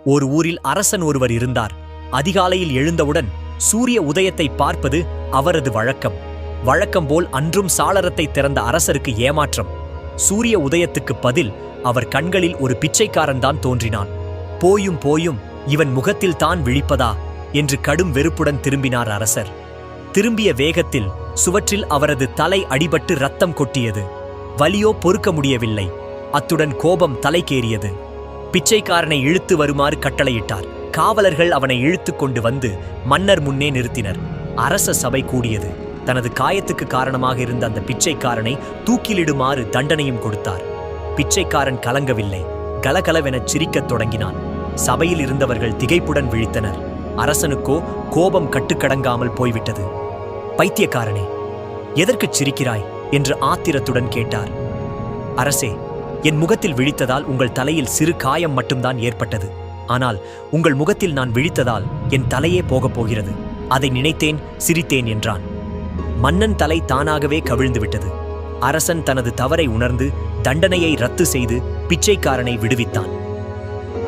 ஒரு ஊரில் அரசன் ஒருவர் இருந்தார். அதிகாலையில் எழுந்தவுடன் சூரிய உதயத்தை பார்ப்பது அவரது வழக்கம். வழக்கம்போல் அன்றும் சாளரத்தை திறந்த அரசருக்கு ஏமாற்றம். சூரிய உதயத்துக்கு பதில் அவர் கண்களில் ஒரு பிச்சைக்காரன்தான் தோன்றினான். போயும் போயும் இவன் முகத்தில் தான் விழிப்பதா என்று கடும் வெறுப்புடன் திரும்பினார் அரசர். திரும்பிய வேகத்தில் சுவற்றில் அவரது தலை அடிபட்டு ரத்தம் கொட்டியது. வலியோ பொறுக்க முடியவில்லை. அத்துடன் கோபம் தலைக்கேறியது. பிச்சைக்காரனை இழுத்து வருமாறு கட்டளையிட்டார். காவலர்கள் அவனை இழுத்து கொண்டு வந்து மன்னர் முன்னே நிறுத்தினர். அரச சபை கூடியது. தனது காயத்துக்கு காரணமாக இருந்த அந்த பிச்சைக்காரனை தூக்கிலிடுமாறு தண்டனையும் கொடுத்தார். பிச்சைக்காரன் கலங்கவில்லை. கலகலவெனச் சிரிக்கத் தொடங்கினான். சபையில் இருந்தவர்கள் திகைப்புடன் விழித்தனர். அரசனுக்கோ கோபம் கட்டுக்கடங்காமல் போய்விட்டது. பைத்தியக்காரனே, எதற்குச் சிரிக்கிறாய் என்று ஆத்திரத்துடன் கேட்டார். அரசே, என் முகத்தில் விழித்ததால் உங்கள் தலையில் சிறு காயம் மட்டும்தான் ஏற்பட்டது. ஆனால் உங்கள் முகத்தில் நான் விழித்ததால் என் தலையே போகப் போகிறது. அதை நினைத்தேன், சிரித்தேன் என்றான். மன்னன் தலை தானாகவே கவிழ்ந்துவிட்டது. அரசன் தனது தவறை உணர்ந்து தண்டனையை ரத்து செய்து பிச்சைக்காரனை விடுவித்தான்.